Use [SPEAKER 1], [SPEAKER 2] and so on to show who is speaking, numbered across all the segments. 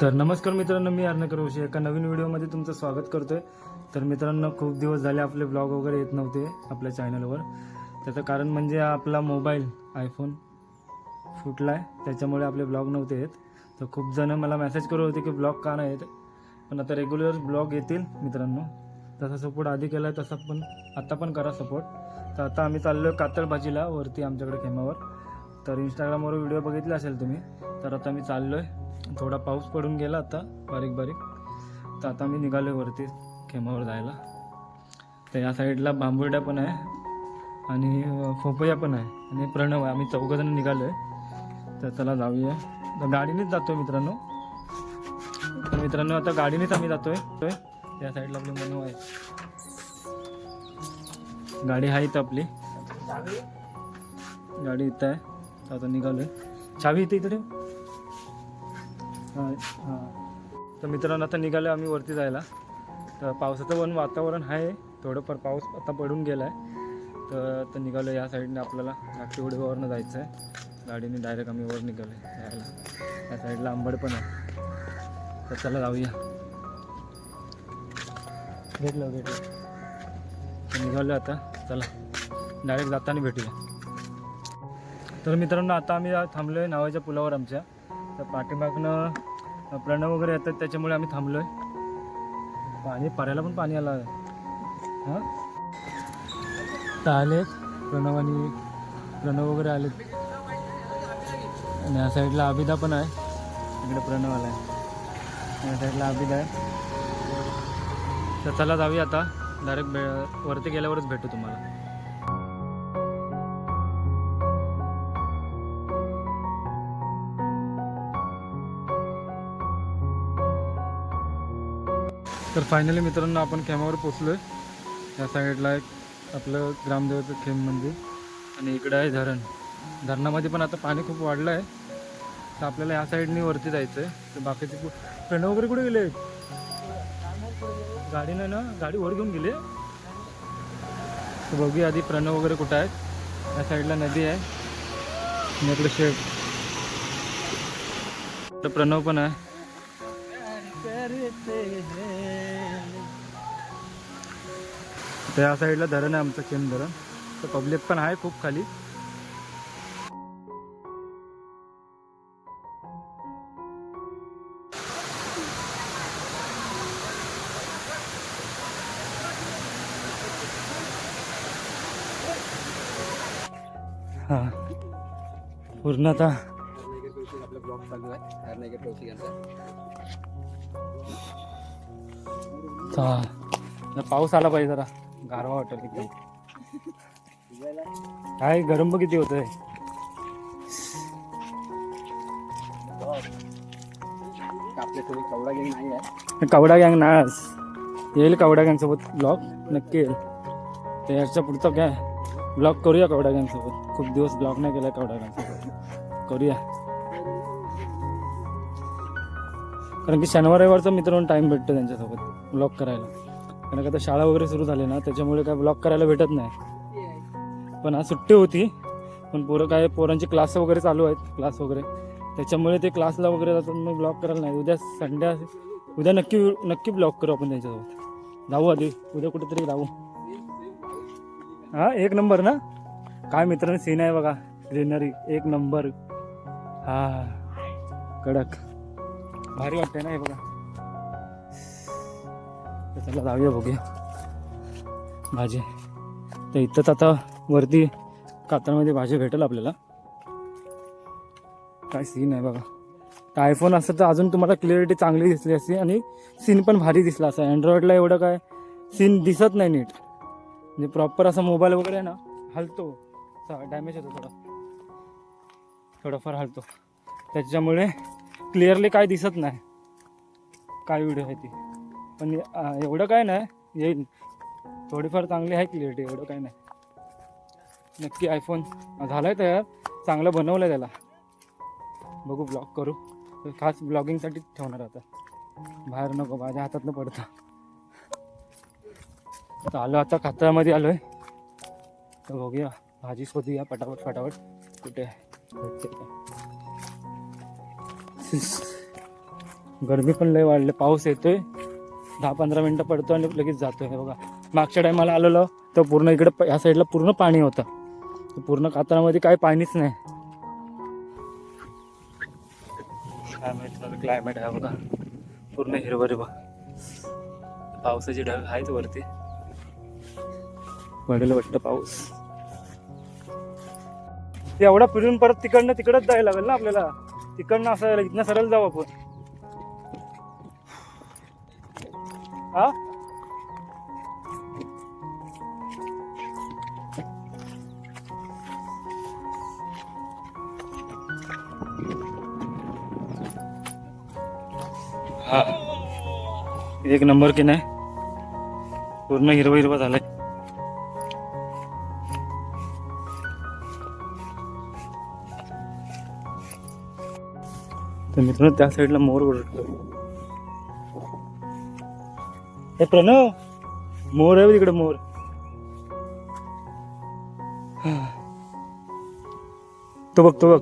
[SPEAKER 1] तर नमस्कार मित्रांनो, मी अर्णकर वशी एका नवीन व्हिडिओमध्ये तुमचं स्वागत करतोय। तर मित्रांनो, खूप दिवस झाले आपले ब्लॉग वगैरे येत नव्हते आपल्या चॅनलवर। त्याचं कारण म्हणजे आपला मोबाईल आयफोन फुटला आहे, त्याच्यामुळे आपले ब्लॉग नव्हते येत। तर खूप जण मला मेसेज करत होते की ब्लॉग का नाही येत, पण आता रेग्युलर ब्लॉग येतील मित्रांनो। तसा सपोर्ट आधी केला आहे तसा पण आता पण करा सपोर्ट। तर आता आम्ही चाललो कातळ भाजीला वरती आमच्याकडे खेमावर। तर इंस्टाग्रामवर व्हिडिओ बघितले असेल तुम्ही। तर आता मी चाललो आहे, थोडा पाऊस पडून गेला आता बारीक बारीक। तर आता मी निघालो वरती खेमावर जायला। तर या साईडला बांबुर्ड्या पण आहे आणि फोपया पण आहे आणि प्रणव आहे। आम्ही चौघजण निघालो आहे। तर चला जाऊया। तर गाडीनेच जातो मित्रांनो। तर मित्रांनो आता गाडीनेच आम्ही जातोय। या साईडला आपली मनू आहे, गाडी आहे इथं आपली, गाडी इथं आहे। तर आता निघालोय, चावी इथे इकडे। हां हां। तर मित्रांनो आता निघालो आम्ही वरती जायला। तर पावसाचं पण वातावरण आहे, थोडंफार पाऊस आता पडून गेला आहे। तर आता निघालो या साईडने, आपल्याला घाटीवडीवरनं जायचं आहे गाडीने। डायरेक्ट आम्ही वर निघालो यायला। या साईडला आंबड पण आहे। तर चला जाऊया, भेटलो निघालो आता। चला डायरेक्ट जाताना भेटूया। तर मित्रांनो आता आम्ही थांबलो आहे नावाच्या पुलावर आमच्या। तर पाठीमागनं प्रणव वगैरे येतात, त्याच्यामुळे आम्ही थांबलो आहे। पाणी पाऱ्याला पण पाणी आलं आहे। हां तर आलेत प्रणव वगैरे आलेत। आणि या साईडला आबिदा पण आहे, इकडे प्रणव आला आहे, या साईडला आबिदा आहे। तर चला जाऊया आता, डायरेक्ट वरती गेल्यावरच भेटू तुम्हाला। तर फायनली मित्रांनो आपण खेमावर पोचलो आहे। या साईडला एक आपलं ग्रामदेवाचं खेम मंदिर आणि इकडं आहे धरण। धरणामध्ये पण आता पाणी खूप वाढलं आहे। तर आपल्याला या साईडनी वरती जायचं आहे। तर बाकीचे प्रणव वगैरे कुठे गेले? गाडी नाही ना, गाडी वर घेऊन गेले। तर बघूया आधी प्रणव वगैरे कुठं आहेत। या साईडला नदी आहे आणि इकडे शेड। तर प्रणव पण आहे। तर या साईडला धरण आहे आमचं, खेम धरण। तर पब्लिक पण आहे खूप खाली। हां पूर्ण आता
[SPEAKER 2] आपला ब्लॉग चालू आहे हरनेगर कौशिक
[SPEAKER 1] पाऊस आला पाहिजे, जरा गारवा वाटेल एकदम। काय गरम किती होतंय।
[SPEAKER 2] आपल्यासोबत कवडा गँग नाही आहे।
[SPEAKER 1] कवडा गँग नाही येईल, कवडा गँग सोबत ब्लॉग नक्की येईल। तर याच्या पुढचं काय ब्लॉग करूया कवडा गँग सोबत। खूप दिवस ब्लॉग नाही केला कवडा गँग सोबत, करूया। कारण की शनिवार रविवारचा मित्रांनो टाईम भेटतो त्यांच्यासोबत ब्लॉग करायला। कारण का आता शाळा वगैरे सुरू झाली ना, त्याच्यामुळे काय ब्लॉग करायला भेटत नाही। पण आज सुट्टी होती, पण पोरांचे क्लास वगैरे चालू आहेत, क्लास वगैरे, त्याच्यामुळे ते क्लासला वगैरे जातात, मग ब्लॉग करायला नाही। उद्या संडे आहे, उद्या नक्की ब्लॉग करू आपण त्यांच्यासोबत। जाऊ आधी उद्या कुठेतरी जाऊ। हां एक नंबर ना, काय मित्रांनो सीन आहे बघा, ग्रीनरी एक नंबर। हा कडक भारी वाटतंय ना हे बघा। तर चला जाऊया, बघूया भाजी। तर इथंच आता वरती कातळमध्ये भाजी भेटेल आपल्याला। काय सीन आहे बघा। तर आयफोन असतं तर अजून तुम्हाला क्लिअरिटी चांगली दिसली असती आणि सीन पण भारी दिसला असं। अँड्रॉइडला एवढं काय सीन दिसत नाही नीट, म्हणजे प्रॉपर असा मोबाईल वगैरे आहे ना हलतो, डॅमेज होतो थोडाफार हलतो, त्याच्यामुळे क्लिअरली काय दिसत नाही काय व्हिडिओ आहे ती। पण एवढं काय नाही, येईल थोडीफार चांगली आहे क्लिअरिटी, एवढं काय नाही। नक्की आयफोन झालाय तयार, चांगलं बनवलं आहे त्याला। बघू ब्लॉग करू, तर खास ब्लॉगिंगसाठी ठेवणार आता, बाहेर नको माझ्या हातातनं पडतं। तर आलो आता कातळमध्ये आलोय। तर बघूया भाजी शोधूया फटाफट कुठे भेटते। गरमी पण लय वाढले. पाऊस येतोय 10-15 मिनिटं पडतो आणि लगेच जातोय. हे बघा मागच्या टायमाला आलेलो तर पूर्ण इकडे ह्या साईडला पूर्ण पाणी होतं. पूर्ण कातळामध्ये काही पाणीच नाही. काय माहिती क्लायमेट आहे बघा पूर्ण हिरवं हिरवं. पावसाची ढग आहेत वरती. पडेल वाटतं पाऊस. एवढा फिरून परत तिकडनं तिकडच जायला लागेल ना आपल्याला. तिकडनं असं इथनं सरळ जाऊ आपण. हा हा एक नंबर की नाही. पूर्ण हिरवं हिरवं झालंय. तर मित्रांनो त्या साईडला मोर ओरडतोय. हे प्रणव मोर आहे तिकडे मोर. तो बघ तो बघ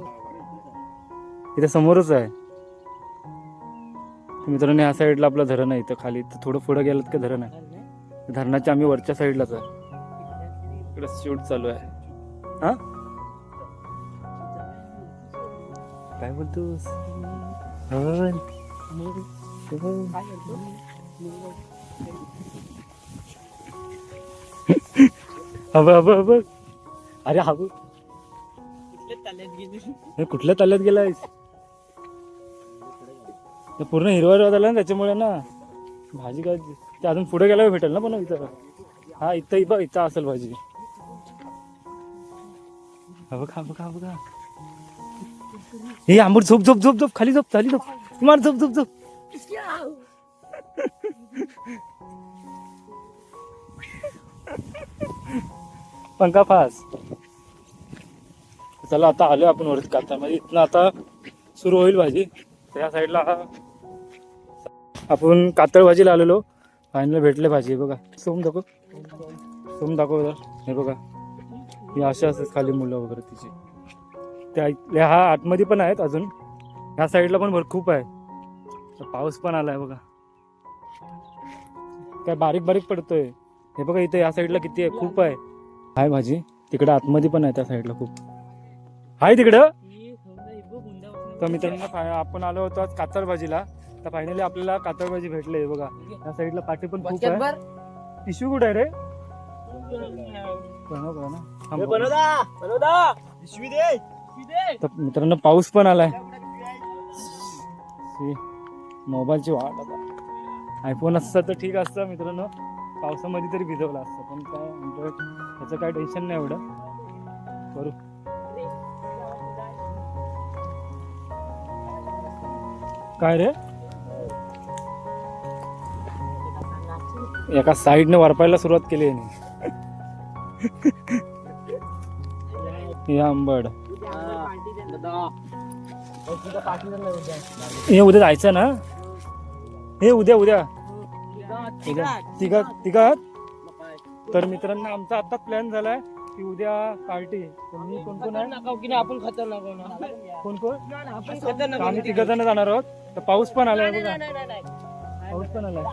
[SPEAKER 1] इथे समोरच आहे. मित्रांनो या साईडला आपलं धरण आहे. इथं खाली थोडं पुढं गेलं का धरण आहे. धरणाच्या आम्ही वरच्या साईडलाच आहे. इकडे शूट चालू आहे. हा काय बोलतोस. अरे हा कुठल्या ताल्यात गेलायस. पूर्ण हिरवा झाला ना त्याच्यामुळे ना. भाजी काय ते अजून पुढे गेल्यावर भेटेल ना. पण इथं हा इथं बघ इथं असेल भाजी. हा बघा बघा बघा. हे आंबट झोप झोप झोप झोप खाली झोप खाली झोप मार झोप झोप झोप. पंखा फास. चला आता आलो आपण वरती कातळमध्ये. इथनं आता सुरू होईल भाजी. त्या साईडला आपण कातळ भाजीला आलेलो. फायनल भेटले भाजी. बघा सोम दाखव सोम दाखव जर. हे बघा हे अशा असतात खाली मुलं वगैरे तिची. त्या हा आतमध्ये पण आहेत अजून. ह्या साईडला पण खूप आहे. पाऊस पण आलाय बघा. काय बारीक बारीक पडतोय. हे बघा इथे या साईडला किती आहे. खूप आहे. हाय भाजी तिकडे आतमध्ये पण आहे. त्या साईडला खूप आहे तिकडं. तर मित्रांनो आपण आलो होतो आज कातळ भाजीला. तर फायनली आपल्याला कातळ भाजी भेटले. बघा या साईडला पाठी पण खूप आहे. पिशवी कुठे आहे रे. तर मित्रांनो पाऊस पण आलाय. मोबाईलची वाट आता. आयफोन असतं तर ठीक असतं मित्रांनो. पावसामध्ये तरी भिजवलं असतं. पण काय अँड्रॉइड त्याचं काय टेन्शन नाही एवढं. करू काय रे. एका साईडने वरपायला सुरुवात केली आहे. हे आंबड हे उद्या जायचं ना. हे उद्या उद्या तिघात. तर मित्रांनो आमचा आता प्लॅन झालाय की उद्या पार्टी. तुम्ही कोण कोण आहे.
[SPEAKER 3] आपण खतरनाक
[SPEAKER 1] कोण कोण. आम्ही 3 जण जाणार आहोत. तर पाऊस पण आलाय बघा. पाऊस पण आलाय.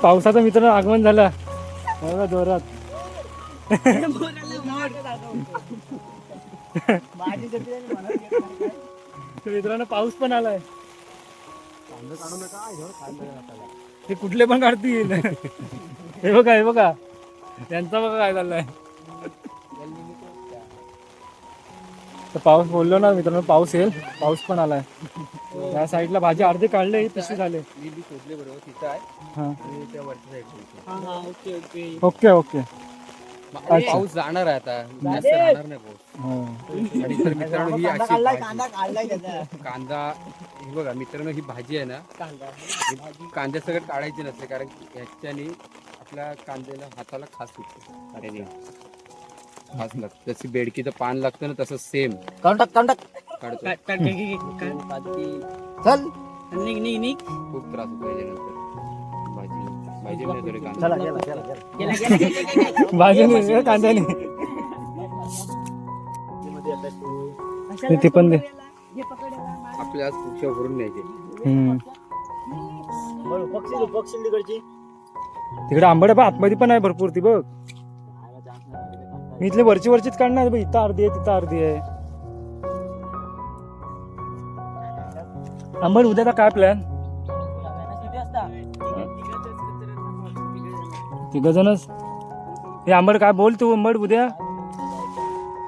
[SPEAKER 1] पावसाचं मित्रांनो आगमन झालं बघा जोरात. मित्रांनो पाऊस पण आलाय. ते कुठले पण काढतील. हे बघा हे बघा त्यांचा बघा काय चाललाय. तर पाऊस बोललो ना मित्रांनो पाऊस येईल. पाऊस पण आलाय. या साईडला भाजी अर्धे काढले. पिशवी झाले. हा ओके ओके.
[SPEAKER 2] पाऊस जाणार आहे आता. जास्त राहणार नाही पाऊस. आणि तर मित्रांनो ही अशी कांदा हे बघा मित्रांनो ही भाजी आहे ना. कांद्या सगळं काढायची नसते कारण ह्याच्याने आपल्या कांद्याला हाताला खास सुटतो. अरे खास लागतं. जशी बेडकीचं पान लागतं ना तसं सेम काढतो. खूप त्रास होतो याच्यानंतर. भाजी
[SPEAKER 1] कांद्याने ते पण दे.
[SPEAKER 2] आपल्याला पुढच्या भरून न्यायचे.
[SPEAKER 1] हम्म.
[SPEAKER 3] पक्षी तिकडची
[SPEAKER 1] तिकडे आंबट आहे बा, आतमध्ये पण आहे भरपूर ती बघ. मी इथले वरचीच काढणार बघ, इथं अर्धी आहे तिथं अर्धी आहे. आंबट उद्याचा काय प्लॅन? तिघ जणच. हे आंबट काय बोल तू आंबट उद्या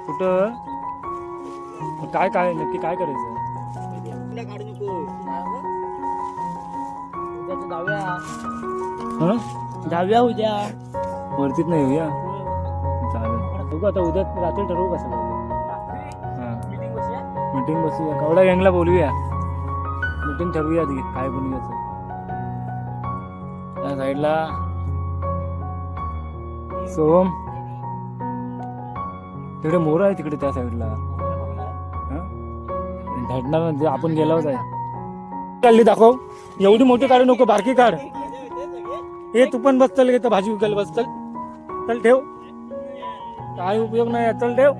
[SPEAKER 1] कुठं काय काय नक्की काय करायचं?
[SPEAKER 3] काढू नको उद्याचं जाऊया उद्या
[SPEAKER 1] वरतीच नाही येऊया चालेल. बघू आता उद्या रात्री ठरवू कसं मीटिंग बसूया, कवडा गँगला बोलूया, मीटिंग ठरवूया ती काय बनवूयाचं. त्या साईडला सोम तिकडे मोर आहे तिकडे त्या साईडला धडणार म्हणजे आपण गेलाच आहे. चालली दाखव, एवढी मोठी काढू नको, बारकी काढ. हे तू पण बस, चल घेतो भाजी विकायला बस, चल चल ठेव, काय उपयोग नाही, चल ठेव.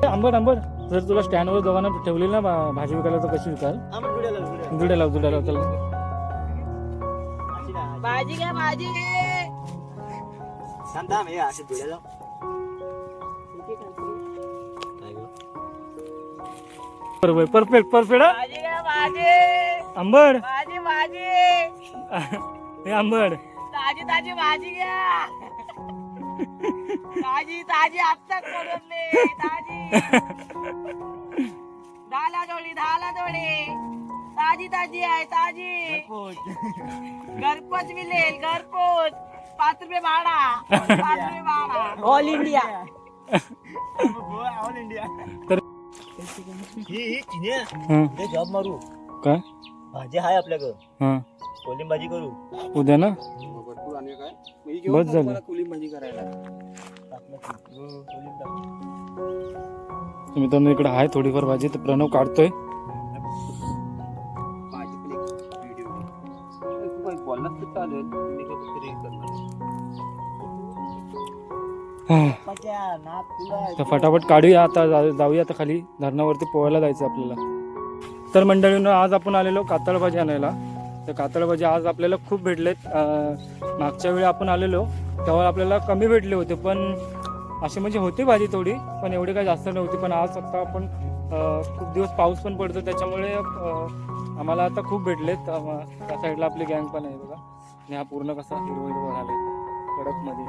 [SPEAKER 1] आंबट आंबट जर तुला स्टँडवर दोघांना ठेवली ना भाजी विकायला तर कशी विकाल? जुड्या लाव चल.
[SPEAKER 3] भाजी घ्या भाजी घे
[SPEAKER 1] परफेक्ट
[SPEAKER 3] भाजी घ्या भाजी
[SPEAKER 1] आंबट.
[SPEAKER 3] भाजी भाजी
[SPEAKER 1] हे आंबट
[SPEAKER 3] ताजी भाजी घ्या ताजी आत्ताच पडले ताजी दहाला जोडी ताजी आहे ताजी घरपोच मिळेल घरपोच 5 रुपये भाडा ऑल इंडिया
[SPEAKER 1] तर
[SPEAKER 3] ही जॉब मारू
[SPEAKER 1] काय
[SPEAKER 3] भाजी आहे आपल्याकडं
[SPEAKER 1] हा
[SPEAKER 3] कोलिंब भाजी करू
[SPEAKER 1] उद्या ना
[SPEAKER 2] भरपूर आणि काय
[SPEAKER 1] बस झालं.
[SPEAKER 2] कोलिंब भाजी करायला.
[SPEAKER 1] मित्रांनो इकडे आहे थोडीफार भाजी, तर प्रणव काढतोय.
[SPEAKER 2] भाजी पण एक व्हिडिओ बोललाच तर चालेल, मी काहीतरी करणार.
[SPEAKER 1] तर फटाफट काढूया आता, जाऊया आता खाली धरणावरती पोहायला जायचं आपल्याला. तर मंडळींनो आज आपण आलेलो कातळ भाजी आणायला. तर कातळ भाजी आज आपल्याला खूप भेटलेत. मागच्या वेळी आपण आलेलो तेव्हा आपल्याला कमी भेटले होते, पण अशी म्हणजे होती भाजी थोडी, पण एवढी काही जास्त नव्हती. पण आज आता आपण खूप दिवस पाऊस पण पडतो त्याच्यामुळे आम्हाला आता खूप भेटलेत. त्या साईडला आपली गँग पण आहे बघा, आणि हा पूर्ण कसा हिरवा झाला कडकमध्ये.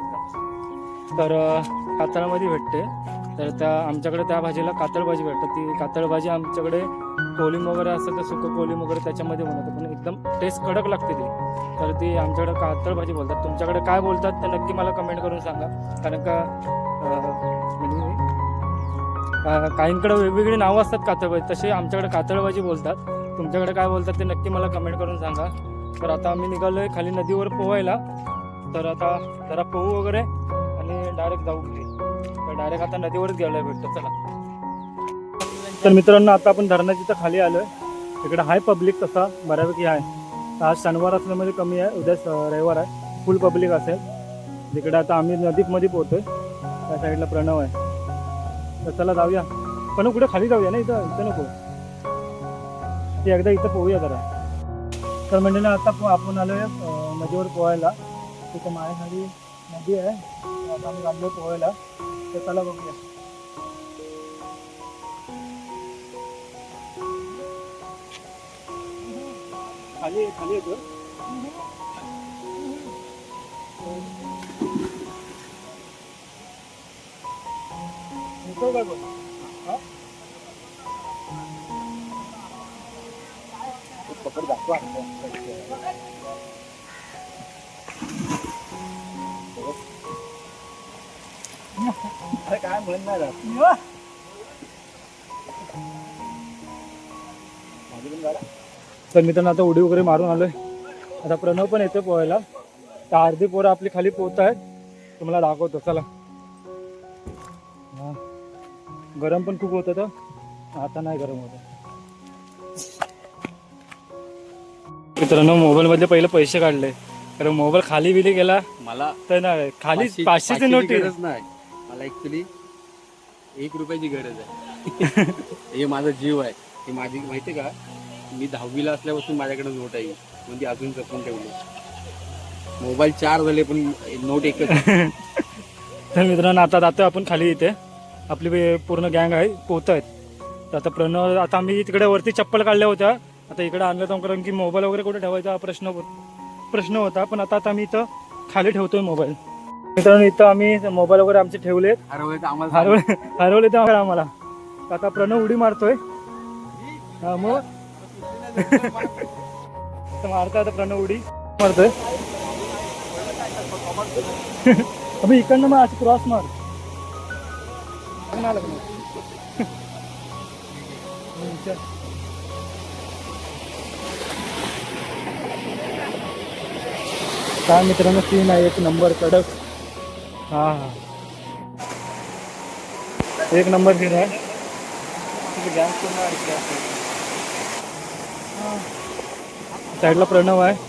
[SPEAKER 1] तर कातळामध्ये भेटते, तर त्या आमच्याकडे त्या भाजीला कातळ भाजी भेटतात. ती कातळ भाजी आमच्याकडे कोलिंब वगैरे असतं तर सुकं कोलिंब वगैरे त्याच्यामध्ये बनवतं, पण एकदम टेस्ट कडक लागते ती. तर ती आमच्याकडे कातळ भाजी बोलतात. तुमच्याकडे काय बोलतात तर नक्की मला कमेंट करून सांगा, कारण का म्हणजे काहींकडे वेगवेगळी नावं असतात कातळ भाजी, तसे आमच्याकडे कातळ भाजी बोलतात. तुमच्याकडे काय बोलतात ते नक्की मला कमेंट करून सांगा. तर आता आम्ही निघालो आहे खाली नदीवर पोहायला. तर आता जरा पोहू वगैरे आणि डायरेक्ट जाऊ घरी. तर डायरेक्ट आता नदीवरच गेलोय भेटतं. चला तर मित्रांनो आता आपण धरणाच्या इथं खाली आलोय. इकडे आहे पब्लिक तसा बऱ्यापैकी आहे. आज शनिवार असल्यामध्ये कमी आहे, उद्या रविवार आहे, फुल पब्लिक असेल. तिकडे आता आम्ही नदीमध्ये पोहतोय, त्या साईडला प्रणव आहे. तर चला जाऊया. पण कुठे खाली जाऊया ना, इथं नको, ते एकदा इथं पोहूया जरा. तर म्हणजे ना आता आपण आलोय नदीवर पोहायला. तिथं माझ्याखाली नदी आहे, आता आम्ही जातो पोहायला. तर चला बघूया. खाली येतो काय बोल पकड दाखवा. काय म्हणणार तर मित्रांनो आता उडी वगैरे मारून आलोय. आता प्रणव पण येतो पोहायला. तर अर्धी पोरं आपली खाली पोहत आहेत, तुम्हाला दाखवतो चला. गरम पण खूप होतं, तर आता नाही गरम होतं. मित्रांनो मोबाईल मध्ये पहिले पैसे काढले, कारण मोबाईल खाली बिली गेला
[SPEAKER 2] मला
[SPEAKER 1] तर नाही खाली 500ची नोट
[SPEAKER 2] गरज नाही. मला ऍक्च्युली 1 रुपयाची गरज आहे. हे माझा जीव आहे. हे माझी माहितीये का, मी 10वीला असल्यापासून माझ्याकडे नोट आहे, म्हणजे अजून जपून ठेवली. मोबाईल 4 झाले पण नोट एकच आहे.
[SPEAKER 1] तर मित्रांनो आता जातोय आपण खाली. इथे आपली पूर्ण गँग आहे, पोहत आहेत. तर आता प्रणव, आता आम्ही तिकडे वरती चप्पल काढल्या होत्या, आता इकडे आणलं होतं कारण की मोबाईल वगैरे कुठे ठेवायचा हा प्रश्न होता. पण आता आम्ही इथं खाली ठेवतोय मोबाईल. मित्रांनो इथं आम्ही मोबाईल वगैरे आमचे ठेवलेत.
[SPEAKER 2] हरवले तर आम्हाला सांग.
[SPEAKER 1] हरवले तर आम्हाला. आता प्रणव उडी मारतोय. हा मग मारतोय आता प्रणव उडी मारतोय. अबे इकडनं मग असं क्रॉस मार. नाही लागलं. काय मित्रांनो सीन आहे एक नंबर कडक. हा हा एक नंबर सीन आहे. साईडला प्रणव आहे.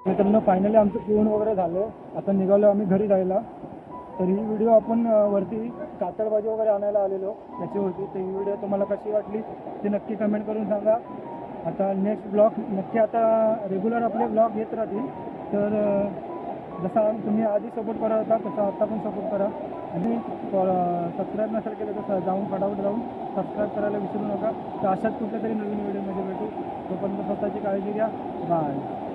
[SPEAKER 1] मित्रांनो फायनली आमचं जेवण वगैरे झालं. आता निघालो आम्ही घरी जायला. तर ही व्हिडिओ आपण वरती कातळभाजी वगैरे आणायला आलेलो त्याची होती. तर ही व्हिडिओ तुम्हाला कशी वाटली ते नक्की कमेंट करून सांगा. आता नेक्स्ट ब्लॉग नक्की आता रेग्युलर आपले ब्लॉग येत राहतील. तर जसा तुम्ही आधी सपोर्ट करत होता तसा आता पण सपोर्ट करा. आणि सबस्क्राईब नसेल केलं तर जाऊन फटाफट जाऊन सबस्क्राईब करायला विसरू नका. तर अशाच कुठल्या तरी नवीन व्हिडिओमध्ये भेटू. तोपर्यंत स्वतःची काळजी घ्या. बाय.